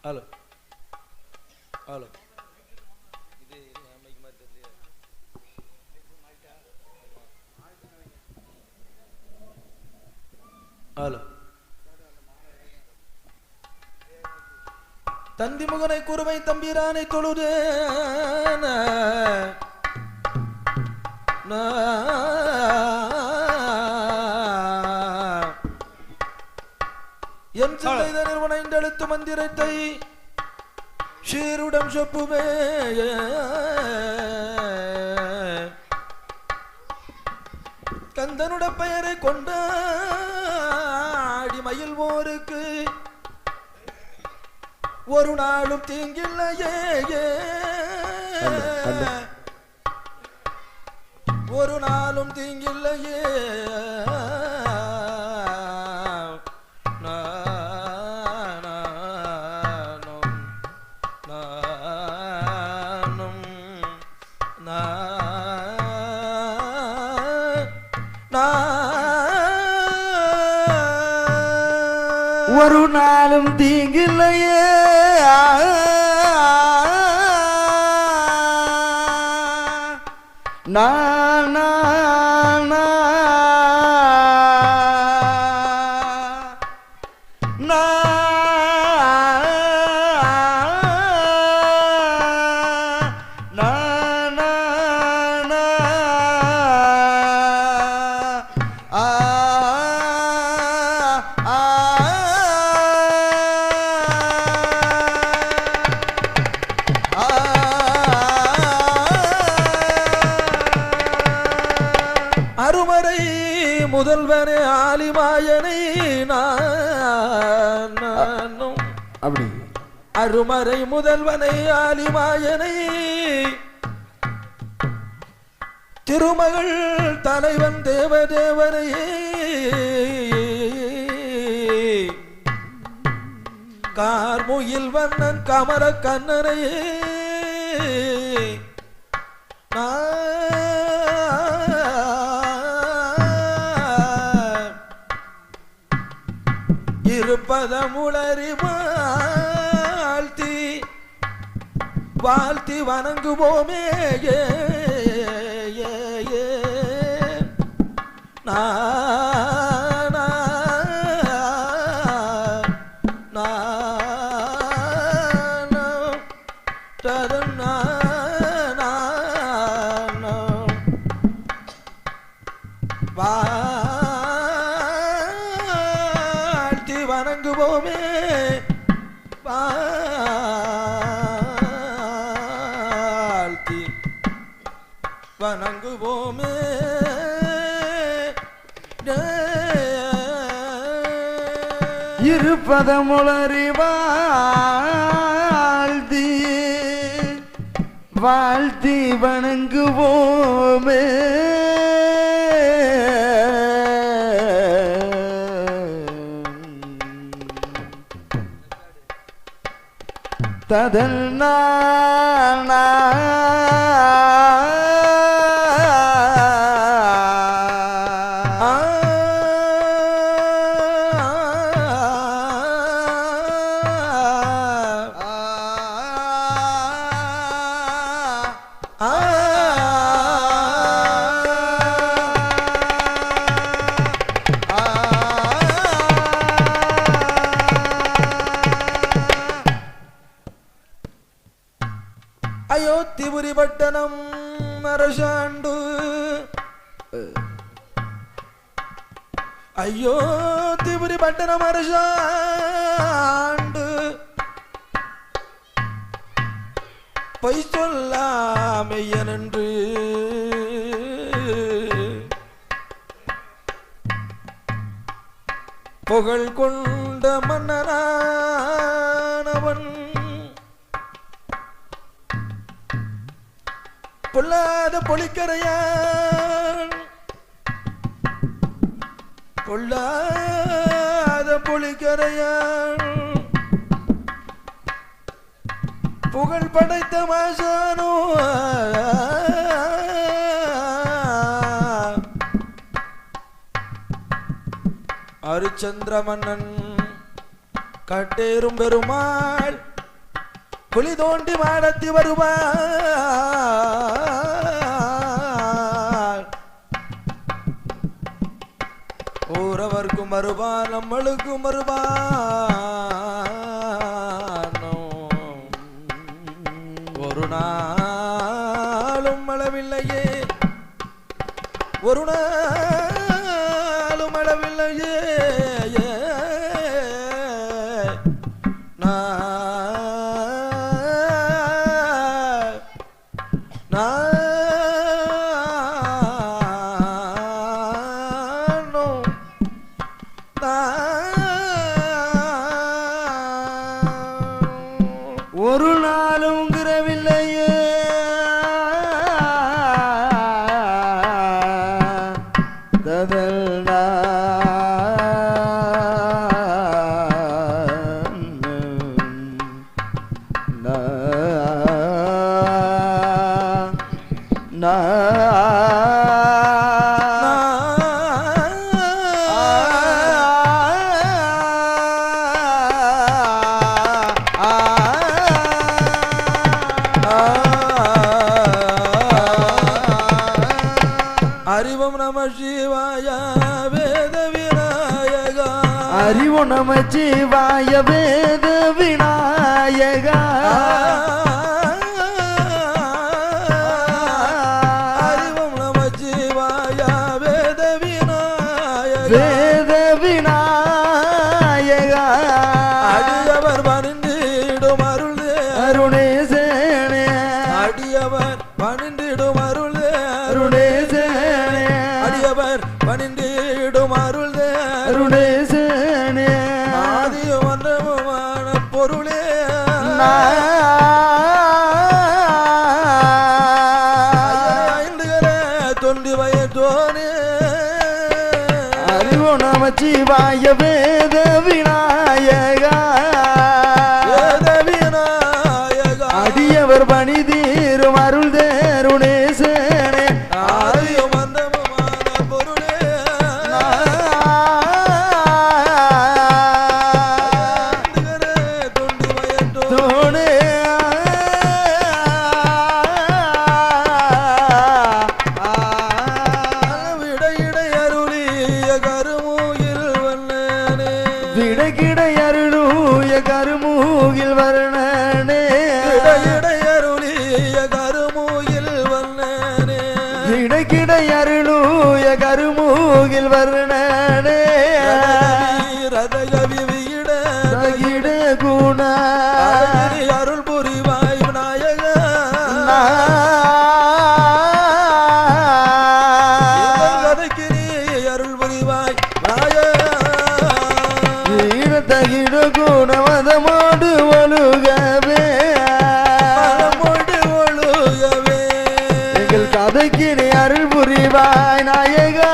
Hello hello hello தந்தி முகனை குருவை தம்பிரானை தொழுது என் சிந்தை நிறுவனெழுத்து மந்திரத்தை ஷீருடம் சொப்புவே கந்தனுட பெயரை கொண்டாடி மயில்வோருக்கு ஒரு நாளும் தீங்கில்லையே ஒரு நாளும் தீங்கில்லையே ஒரு நாளும் தீங்கில்லையே அருமறை முதல்வனே ஆலிமாயனை நானும் அப்படி அருமறை முதல்வனை ஆலிமாயனை திருமகள் தலைவன் தேவதேவனையே கார்முகில் வண்ணன் கமர கண்ணனையே இருப்பதமுளறி வாழ்த்தி வாழ்த்தி வணங்குவோமே வாழ்த்தி வணங்குவோமே வாழ்த்தி வணங்குவோமே இருப்பதமுளறி வாழ்த்தி வாழ்த்தி வணங்குவோமே ததல் அயோத்திபுரி பட்டணம் அரசாண்டு அயோத்திபுரி பட்டணம் அரசாண்டு பொய் சொல்லாமையனென்று புகழ் கொண்ட மன்னனானவன் பொல்லாத பொலிக்கரையான் பொல்லாத பொலிக்கரையான் புகழ் படைத்த மாசானோ அரிச்சந்திர மன்னன் கட்டேறும் பெருமாள் குழி தோண்டி மாடத்தி வருவார் ஊரவர்க்கும் வருவான் நம்மளுக்கும் வருவான் ஒரு நாளும் அளவில்லையே ஒரு நாளும் அளவில்லையே ஒரு நாளும் கிரவில்லையே ததல்டா அறிவம் நம சிவாய வேத விநாயகா அறிவு நம சிவாய வேத விநாயகா அறிவம் நம சிவாய வேத விநாயகா வேத விநாயகா அடியவர் பணிந்திடும் அருள் அருணேசனே அடியவர் பணிந்திடும் அருள் அருணேசனே அடியவர் பணிந்திடும் அருள் அருணேசனே ஆதியும் அன்றமுமான பொருளே ஐந்துகர தொண்டி வயதோனே அறிவு நம சிவாய வேத விநாயகா வேத விநாயகா அடியவர் பணி தீரும் அருள் தேருணேசனே ஆதியும் அன்றமுமான பொருளே ஐந்துகர தொண்டி வயதோ தோணே விடையிடை அருளிய கருமூயில் வண்ணனே விடகிடை அருளூய கருமூகில் வர்ணனே விடையிடை அருளிய கருமூயில் வண்ணனே விடகிடை அருளூய கருமூகில் வர்ணனே ரதகவி வீட தகிட குண அருள் புரிவாய் விநாயகா கதைக்கு நீ அருள் புரிவாய் விநாயகா தகிட குணவதமோடு ஒழுகவே மனமோடு ஒழுகவே எங்கள் கதைக்கு நீ அருள் புரிவாய் நாயகா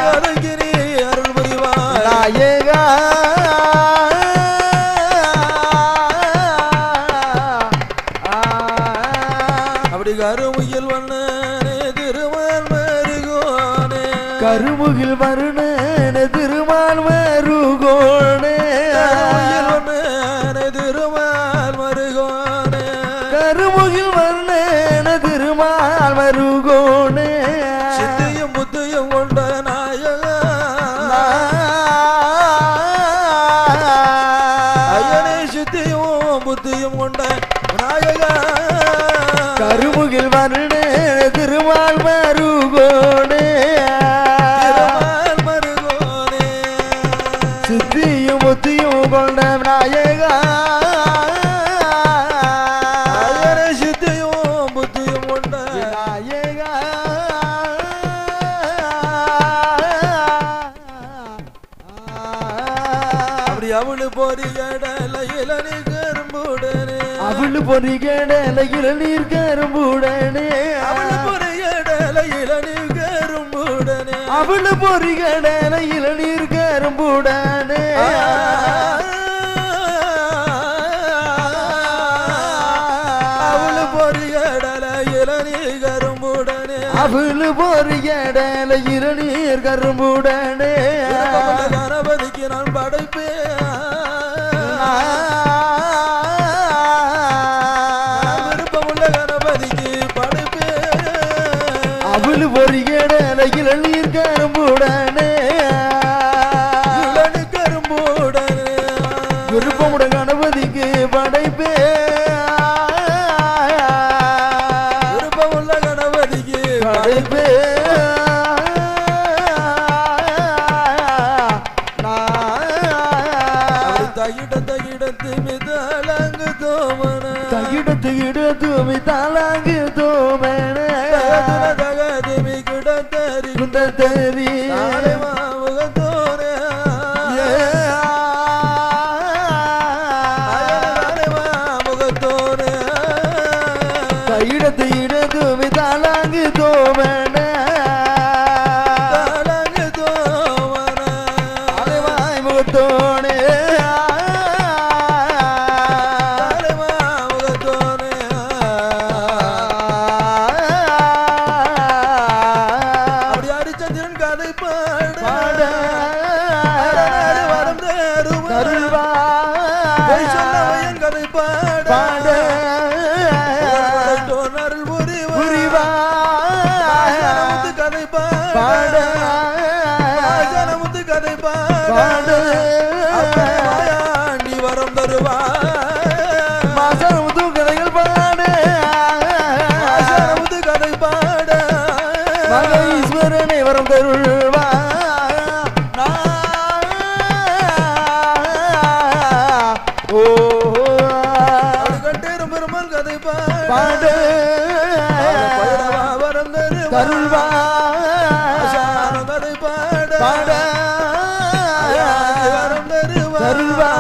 கதைக்கு நீ அருள் புரிவாய் நாயகா அப்படி கருமுகில் வண்ணனே திருமால் மருகோனே கருமுகில் வருணன திருமால் மருகோனே கருமுகில் வண்ணனே திருமால் மருகோனே கருமுகில் வருணன திருமால் மருகோனே சித்தியும் புத்தியும் கொண்ட நாயகா ஐயனே சித்தியும் புத்தியும் கொண்ட நாயகா கருமுகில் வருணன திருமால் மருகோனே திருமால் மருகோனே சித்தியும் புத்தியும் கொண்ட நாயகா ஐயனே சித்தியும் புத்தியும் கொண்ட நாயகா அப்படி அவளு போரி கடலையில நீ கரும்புடனே அவளு பொறிகடலையில் நீர் கரும்புடனே அவளு போரி கடலையில நீ கரும்புடனே அவளு பொறிகடலையில் நீர் கரும்புடனே அவளு போரி கடலையில நீ கரும்புடனே அவளு பொறிகடலையில் நீர் கரும்புடனே கணபதிக்கு நான் படைப்பேன் இளநீர் கரும்புடனே இளநீர் கரும்புடனே விருப்பமுட கணபதிக்கு படைப்பே விருப்பமுள்ள கணபதிக்கு படைப்பே தகிடத்து மிதலங்கு தோமன தகிடத்து இடத்துமி தாளாங்கு தோமன தகதுமி கிடத்தறி குந்தத்தறி முகத்தோரே முகத்தோரே தகிடத்து இடத்துமி தாளாங்கு தோமன தாளங்கு தோமன அலைவாய் முகத்தோனே ஈஸ்வரனை வரம் தருள்வா ஓ கட்டேரும் பெருமாள் கதை பாடு வரம் தருள்வா கதை பாட பாட வரம் தருள்வா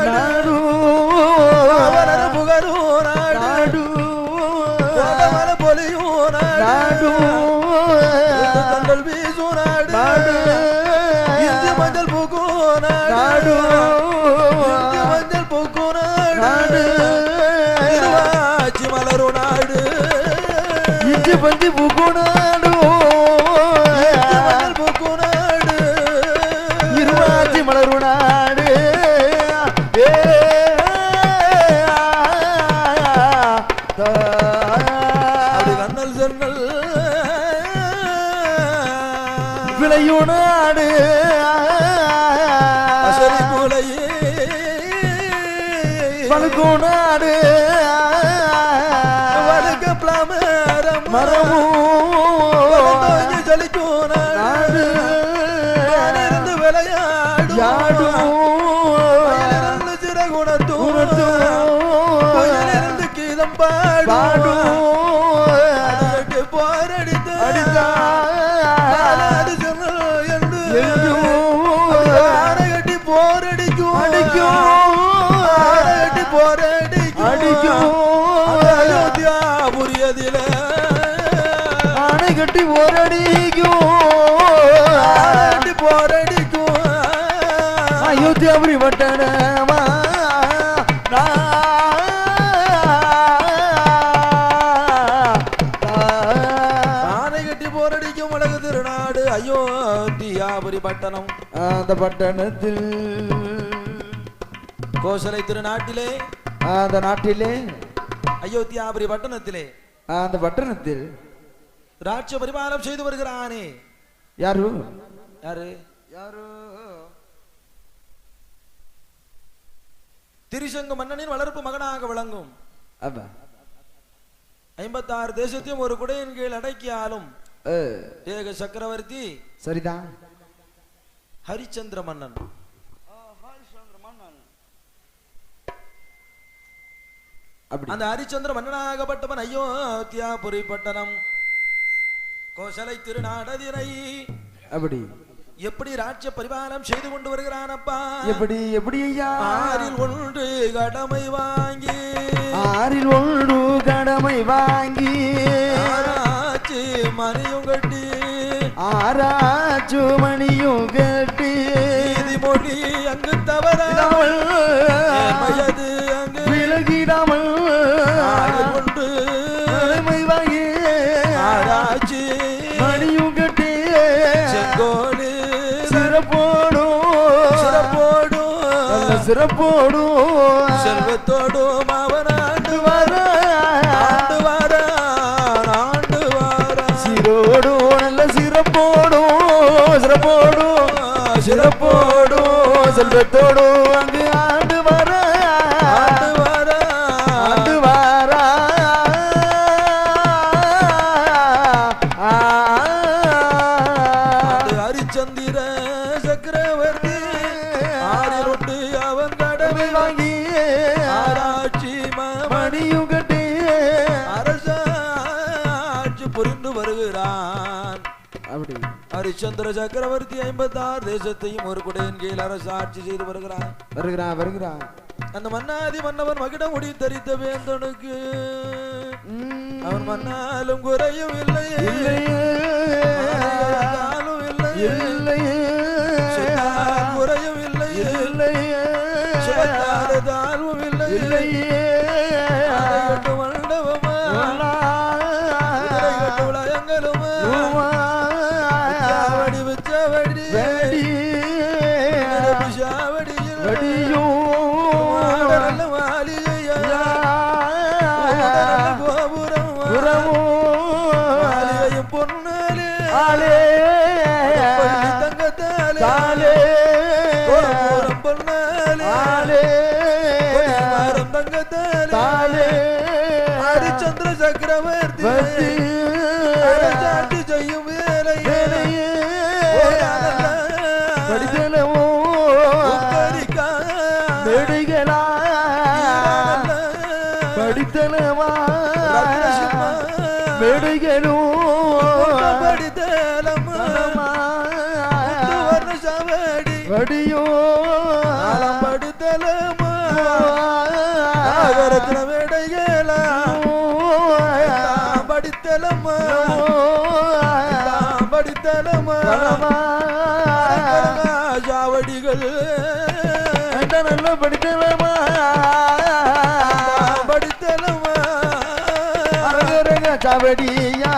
நாடு புகழூ நாடு பொலியூர் நாடு கண்டல் வீசு நாடு நாடு இந்து மஞ்சள் பூக்கு நாடு இந்து மஞ்சள் பூக்கு நாடு திருவாச்சி மலரு நாடு இஞ்சி பஞ்சி பூக்கு நாடு மஞ்சள் பூக்கு நாடு இருவாச்சி மலரு நாடு கண்ணல் சொன்னல் விளையு நாடு அசரி மூலையே பழுக்கு நாடு வழுக்க பிளாமரம் மரமும் ஜலிக்கும் நாடு இருந்து விளையாடு யாடு சிறகுணத்தூர் இருந்து கீதம் பாடு பாடு போரடித்து அடித்தா கட்டி போரடிக்கும் கட்டி போரடிக்கும் அயோத்தியா புரியதில ஆணை கட்டி போரடிக்கும் கட்டி போரடிக்கும் அயோத்தியாபுரி பட்டணமா உலக திருநாடு அயோத்தியாபுரி பட்டணம் அந்த பட்டணத்தில் கோசலை திருநாட்டிலே அந்த நாட்டிலே அயோத்தியாபுரி பட்டணத்திலே அந்த பட்டணத்தில் ராட்ச பரிபாலம் செய்து வருகிறானே யாரு யாரு யாரு திரிசங்கு மன்னனின் வளர்ப்பு மகனாக விளங்கும் 56 தேசத்தையும் ஒரு குடையின் கீழ் அடக்கியாலும் ஏக சக்கரவர்த்தி சரிதான் ஹரிச்சந்திர மன்னன். அந்த ஹரிச்சந்திர மன்னனாகப்பட்டவன் அயோத்தியாபுரி பட்டணம் கோசலை திருநாடதிரை அப்படி எப்படி ராஜ்ய பரிபாலம் செய்து கொண்டு வருகிறானப்பா? எப்படி எப்படி ஐயா? ஆறில் ஒன்று கடமை வாங்கி ஆராய்ச்சி மணியும் கட்டி நீதிமொழி அங்கு தவறாமல் மயது அங்கு விலகிடாமல் ஒன்று வாங்கி ஆராய்ச்சி மணியும் கட்டி செங்கோடு சிறப்போடும் செல்வத்தோடும் அவன் ஆண்டு வார சீரோடும் நல்ல சிறப்போடும் சிறப்போடும் சிறப்போடும் செல்வத்தோடும் அங்கு ஆண்டு வர ஆண்டு வர ஆண்டு வர ஹரிச்சந்திர சக்கரவர்த்தி ஆறிரொட்டு அவன் கடமை வாங்கி ஆராய்ச்சி மணியும் கட்டி அரசாட்சி புரிந்து வருகிறான். அப்படி ஹரிச்சந்திர சக்கரவர்த்தி 56 தேசத்தையும் ஒரு குடையின் கீழ் அரசாட்சி செய்து வருகிறான். வருகிறான் வருகிறான். அந்த மன்னாதி மன்னவன் மகிட முடி தரித்த வேந்தனுக்கு அவன் மன்னாலும் குறையும் இல்லையே மன்னாலும் இல்லையே குறையும் இல்லையே தாழ்வும் இல்லையே மண்டபமா உலகங்களுமா வடிவச்சவடி வடியும் ஹரிச்சந்திர சக்கரவர்த்தி அரசாட்சி செய்யும் வேலையே படித்தலமோ நெடுகளா படித்தலமா மெடுகளும் படித்தலமா சவடி வடியோ படித்தலமா நகரத்தின மேடைகளா படித்தலமா படித்தலமா சாவடிகள் நல்ல படித்தலமா படித்தலமா சாவடியா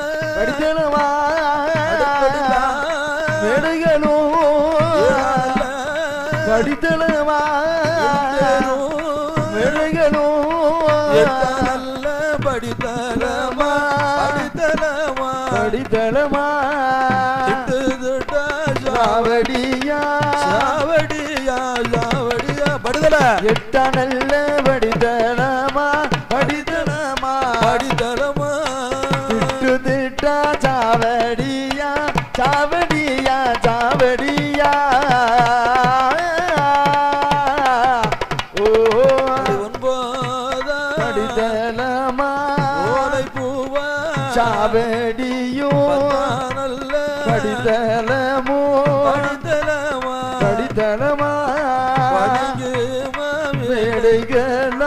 படித்தலமா நல்ல படித்தலமா படித்தலமா படித்தலமா சாவடியா சாவடியா சாவடியா படுதல எட்ட நல்ல படித்தலமா படித்தலமா படித்தலமா திட்டு திட்டா சாவடியா சாவடியா சாவடியா சாவடியோ படித்தலமோ படித்தலமா மேடைகளா